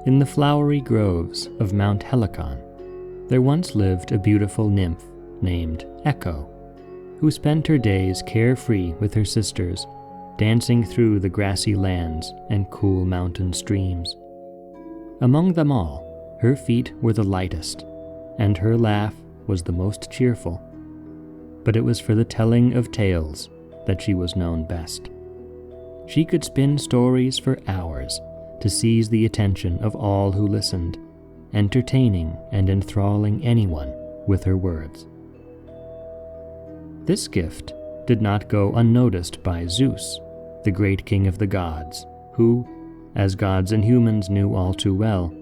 In the flowery groves of Mount Helicon, there once lived a beautiful nymph named Echo, who spent her days carefree with her sisters, dancing through the grassy lands and cool mountain streams. Among them all, her feet were the lightest, and her laugh was the most cheerful. But it was for the telling of tales that she was known best. She could spin stories for hours to seize the attention of all who listened, entertaining and enthralling anyone with her words. This gift did not go unnoticed by Zeus, the great king of the gods, who, as gods and humans knew all too well,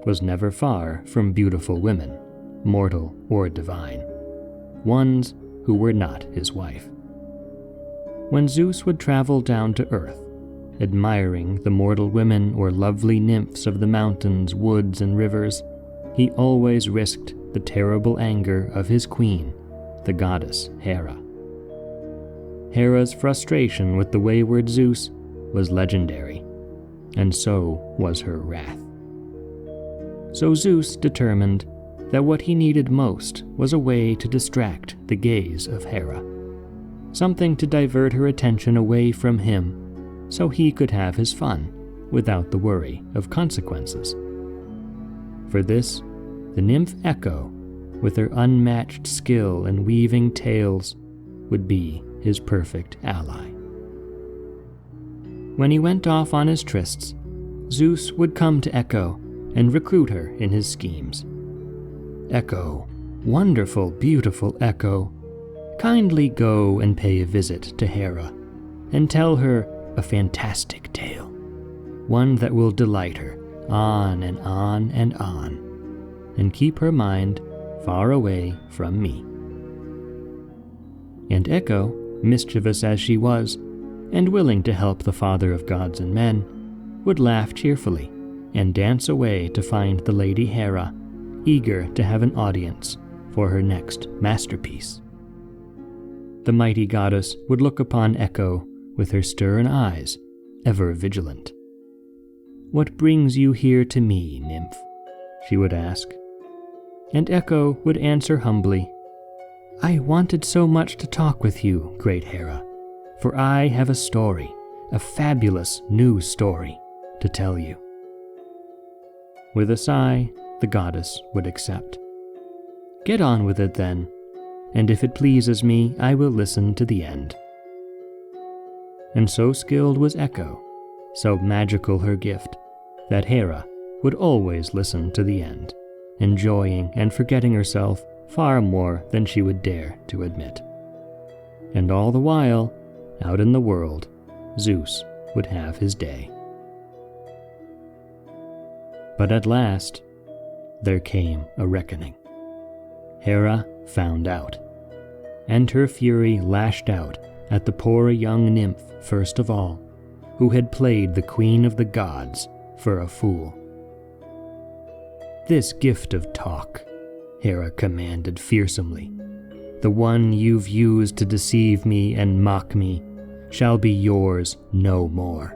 was never far from beautiful women, mortal or divine, ones who were not his wife. When Zeus would travel down to earth, admiring the mortal women or lovely nymphs of the mountains, woods, and rivers, he always risked the terrible anger of his queen, the goddess Hera. Hera's frustration with the wayward Zeus was legendary, and so was her wrath. So Zeus determined that what he needed most was a way to distract the gaze of Hera, something to divert her attention away from him so he could have his fun without the worry of consequences. For this, the nymph Echo, with her unmatched skill in weaving tales, would be his perfect ally. When he went off on his trysts, Zeus would come to Echo and recruit her in his schemes. Echo, wonderful, beautiful Echo, kindly go and pay a visit to Hera, and tell her a fantastic tale, one that will delight her on and on and on, and keep her mind far away from me. And Echo, mischievous as she was, and willing to help the father of gods and men, would laugh cheerfully and dance away to find the Lady Hera, eager to have an audience for her next masterpiece. The mighty goddess would look upon Echo with her stern eyes, ever vigilant. "What brings you here to me, nymph?" she would ask. And Echo would answer humbly, "I wanted so much to talk with you, great Hera, for I have a story, a fabulous new story, to tell you." With a sigh, the goddess would accept. "Get on with it then, and if it pleases me, I will listen to the end." And so skilled was Echo, so magical her gift, that Hera would always listen to the end, enjoying and forgetting herself far more than she would dare to admit. And all the while, out in the world, Zeus would have his day. But at last, there came a reckoning. Hera found out, and her fury lashed out at the poor young nymph first of all, who had played the queen of the gods for a fool. "This gift of talk," Hera commanded fearsomely, "the one you've used to deceive me and mock me, shall be yours no more.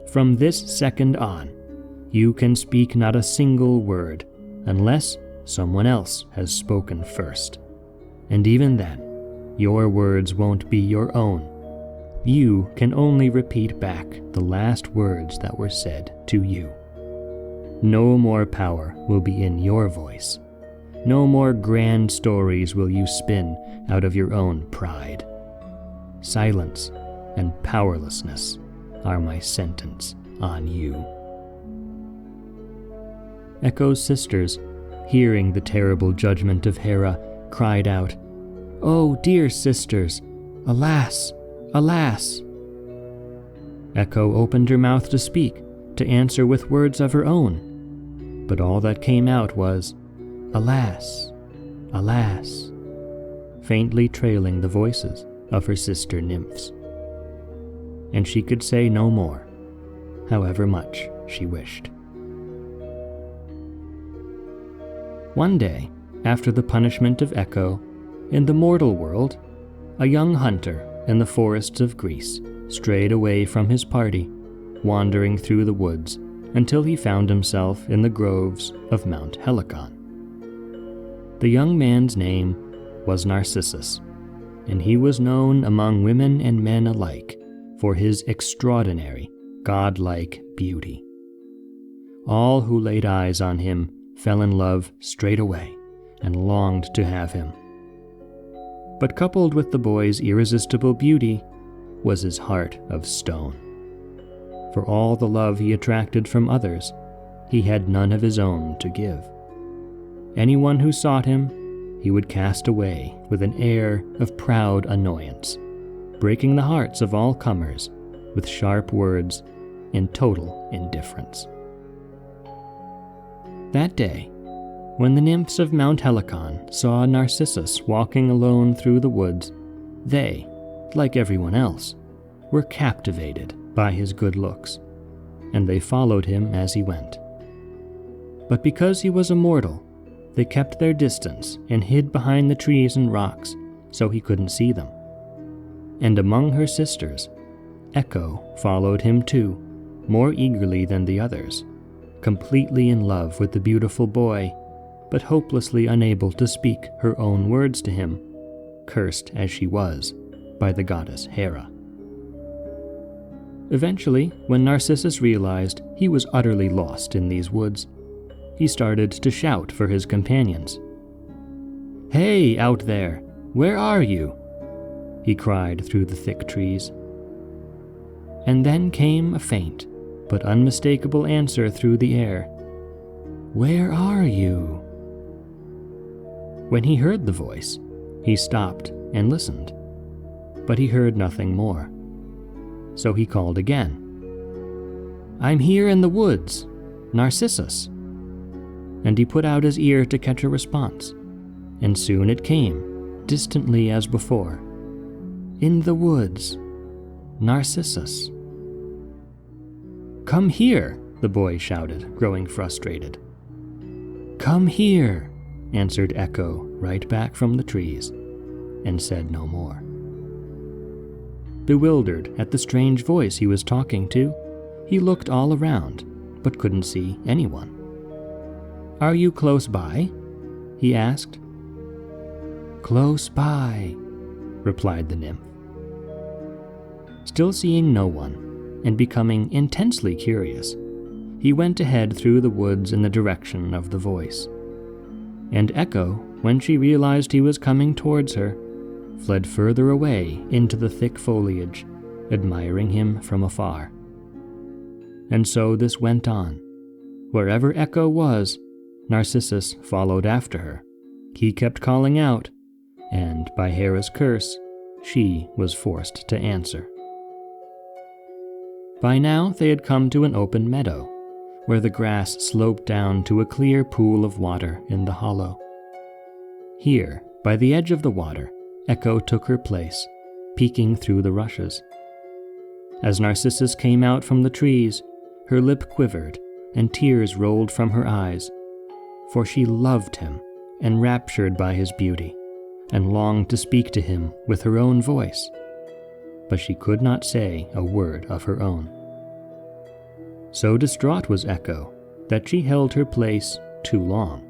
From this second on, you can speak not a single word unless someone else has spoken first. And even then, your words won't be your own. You can only repeat back the last words that were said to you. No more power will be in your voice. No more grand stories will you spin out of your own pride. Silence and powerlessness are my sentence on you." Echo's sisters, hearing the terrible judgment of Hera, cried out, "Oh, dear sisters, alas, alas!" Echo opened her mouth to speak, to answer with words of her own, but all that came out was, "Alas, alas," faintly trailing the voices of her sister nymphs. And she could say no more, however much she wished. One day, after the punishment of Echo, in the mortal world, a young hunter in the forests of Greece strayed away from his party, wandering through the woods until he found himself in the groves of Mount Helicon. The young man's name was Narcissus, and he was known among women and men alike for his extraordinary, godlike beauty. All who laid eyes on him fell in love straight away and longed to have him. But coupled with the boy's irresistible beauty was his heart of stone. For all the love he attracted from others, he had none of his own to give. Anyone who sought him, he would cast away with an air of proud annoyance, breaking the hearts of all comers with sharp words and total indifference. That day, when the nymphs of Mount Helicon saw Narcissus walking alone through the woods, they, like everyone else, were captivated by his good looks, and they followed him as he went. But because he was a mortal, they kept their distance and hid behind the trees and rocks so he couldn't see them. And among her sisters, Echo followed him too, more eagerly than the others, completely in love with the beautiful boy, but hopelessly unable to speak her own words to him, cursed as she was by the goddess Hera. Eventually, when Narcissus realized he was utterly lost in these woods, he started to shout for his companions. "Hey, out there! Where are you?" he cried through the thick trees. And then came a faint but unmistakable answer through the air. "Where are you?" When he heard the voice, he stopped and listened, but he heard nothing more. So he called again. "I'm here in the woods, Narcissus." And he put out his ear to catch a response, and soon it came, distantly as before. "In the woods, Narcissus." "Come here," the boy shouted, growing frustrated. "Come here," answered Echo right back from the trees, and said no more. Bewildered at the strange voice he was talking to, he looked all around, but couldn't see anyone. "Are you close by?" he asked. "Close by," replied the nymph. Still seeing no one, and becoming intensely curious, he went ahead through the woods in the direction of the voice. And Echo, when she realized he was coming towards her, fled further away into the thick foliage, admiring him from afar. And so this went on. Wherever Echo was, Narcissus followed after her. He kept calling out, and by Hera's curse, she was forced to answer. By now they had come to an open meadow, where the grass sloped down to a clear pool of water in the hollow. Here, by the edge of the water, Echo took her place, peeking through the rushes. As Narcissus came out from the trees, her lip quivered, and tears rolled from her eyes, for she loved him, enraptured by his beauty, and longed to speak to him with her own voice, but she could not say a word of her own. So distraught was Echo that she held her place too long,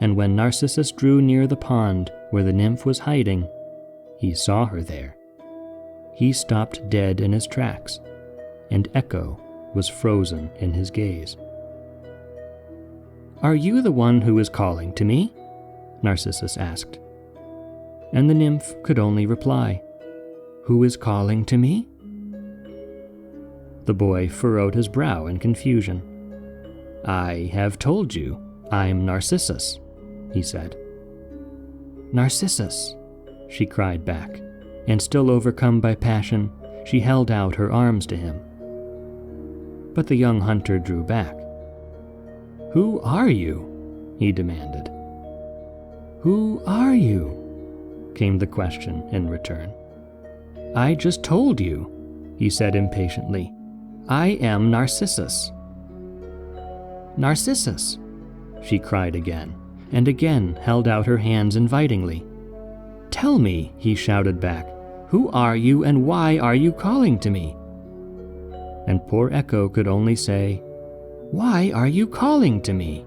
and when Narcissus drew near the pond where the nymph was hiding, he saw her there. He stopped dead in his tracks, and Echo was frozen in his gaze. "Are you the one who is calling to me?" Narcissus asked. And the nymph could only reply, "Who is calling to me?" The boy furrowed his brow in confusion. "I have told you, I'm Narcissus," he said. "Narcissus," she cried back, and still overcome by passion, she held out her arms to him. But the young hunter drew back. "Who are you?" he demanded. "Who are you?" came the question in return. "I just told you," he said impatiently. "I am Narcissus." "Narcissus," she cried again, and again held out her hands invitingly. "Tell me," he shouted back, "who are you and why are you calling to me?" And poor Echo could only say, Why are you calling to me?"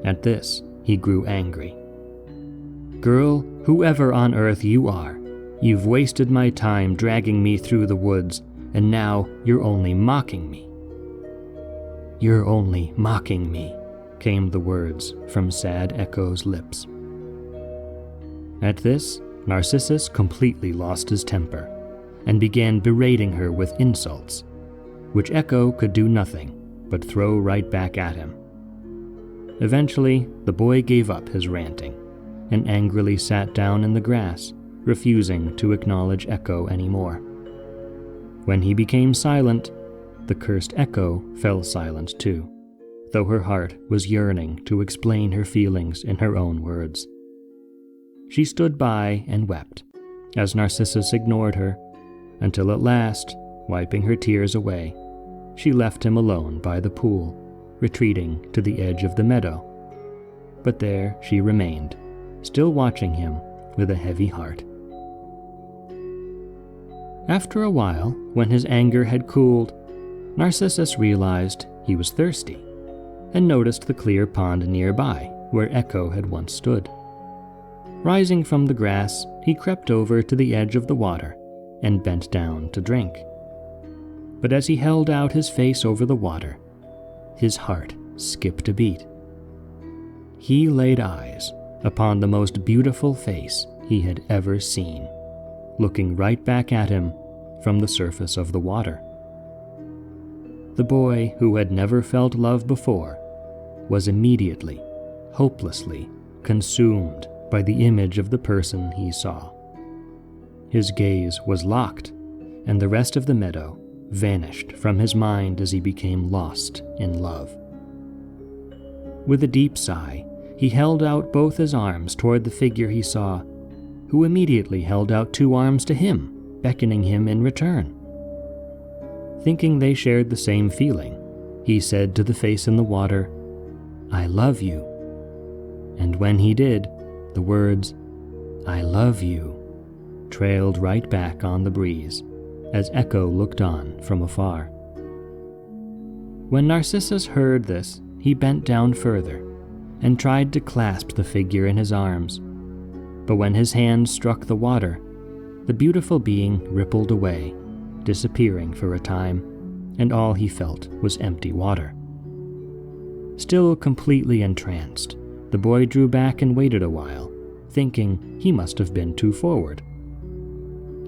At this, he grew angry. "Girl, whoever on earth you are, you've wasted my time dragging me through the woods, and now you're only mocking me." "You're only mocking me," came the words from sad Echo's lips. At this, Narcissus completely lost his temper and began berating her with insults, which Echo could do nothing but throw right back at him. Eventually, the boy gave up his ranting and angrily sat down in the grass, refusing to acknowledge Echo anymore. When he became silent, the cursed Echo fell silent too, though her heart was yearning to explain her feelings in her own words. She stood by and wept, as Narcissus ignored her, until at last, wiping her tears away, she left him alone by the pool, retreating to the edge of the meadow. But there she remained, still watching him with a heavy heart. After a while, when his anger had cooled, Narcissus realized he was thirsty, and noticed the clear pond nearby where Echo had once stood. Rising from the grass, he crept over to the edge of the water and bent down to drink. But as he held out his face over the water, his heart skipped a beat. He laid eyes upon the most beautiful face he had ever seen, looking right back at him from the surface of the water. The boy, who had never felt love before, was immediately, hopelessly consumed by the image of the person he saw. His gaze was locked, and the rest of the meadow vanished from his mind as he became lost in love. With a deep sigh, he held out both his arms toward the figure he saw, who immediately held out 2 arms to him, beckoning him in return. Thinking they shared the same feeling, he said to the face in the water, "I love you." And when he did, the words, "I love you," trailed right back on the breeze, as Echo looked on from afar. When Narcissus heard this, he bent down further and tried to clasp the figure in his arms. But when his hand struck the water, the beautiful being rippled away, disappearing for a time, and all he felt was empty water. Still completely entranced, the boy drew back and waited a while, thinking he must have been too forward.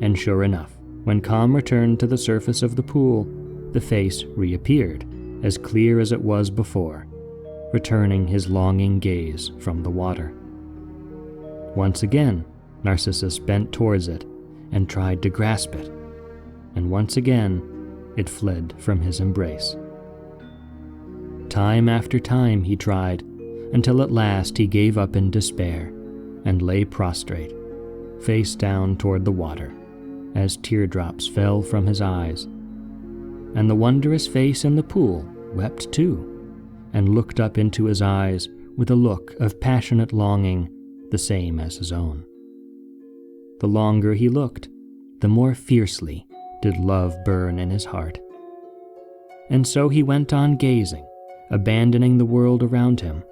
And sure enough, when calm returned to the surface of the pool, the face reappeared, as clear as it was before, returning his longing gaze from the water. Once again, Narcissus bent towards it and tried to grasp it, and once again, it fled from his embrace. Time after time he tried, until at last he gave up in despair and lay prostrate, face down toward the water, as teardrops fell from his eyes. And the wondrous face in the pool wept too, and looked up into his eyes with a look of passionate longing, the same as his own. The longer he looked, the more fiercely did love burn in his heart. And so he went on gazing, abandoning the world around him.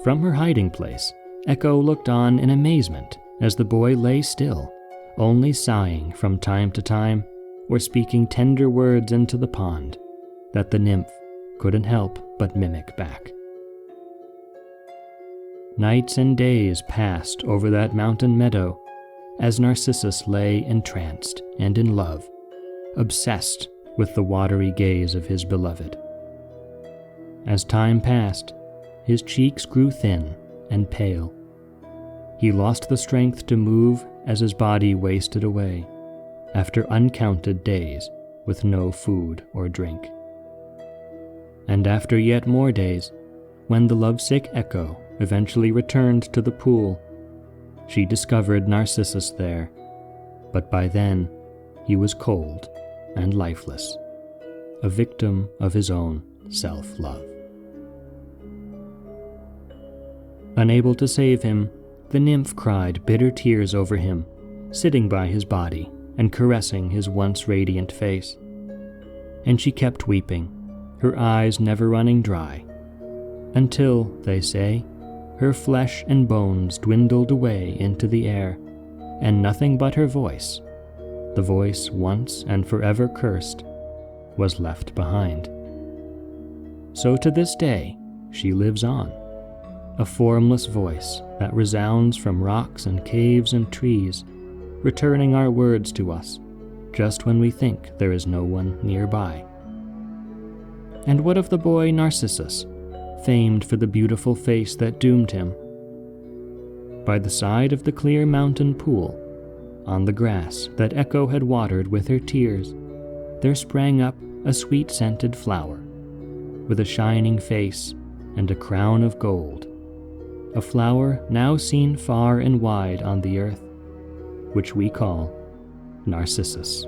From her hiding place, Echo looked on in amazement as the boy lay still, only sighing from time to time or speaking tender words into the pond that the nymph couldn't help but mimic back. Nights and days passed over that mountain meadow as Narcissus lay entranced and in love, obsessed with the watery gaze of his beloved. As time passed, his cheeks grew thin and pale. He lost the strength to move as his body wasted away, after uncounted days with no food or drink. And after yet more days, when the lovesick Echo eventually returned to the pool, she discovered Narcissus there, but by then he was cold and lifeless, a victim of his own self-love. Unable to save him, the nymph cried bitter tears over him, sitting by his body and caressing his once radiant face. And she kept weeping, her eyes never running dry, until, they say, her flesh and bones dwindled away into the air, and nothing but her voice, the voice once and forever cursed, was left behind. So to this day, she lives on, a formless voice that resounds from rocks and caves and trees, returning our words to us, just when we think there is no one nearby. And what of the boy Narcissus, famed for the beautiful face that doomed him? By the side of the clear mountain pool, on the grass that Echo had watered with her tears, there sprang up a sweet-scented flower, with a shining face and a crown of gold, a flower now seen far and wide on the earth, which we call Narcissus.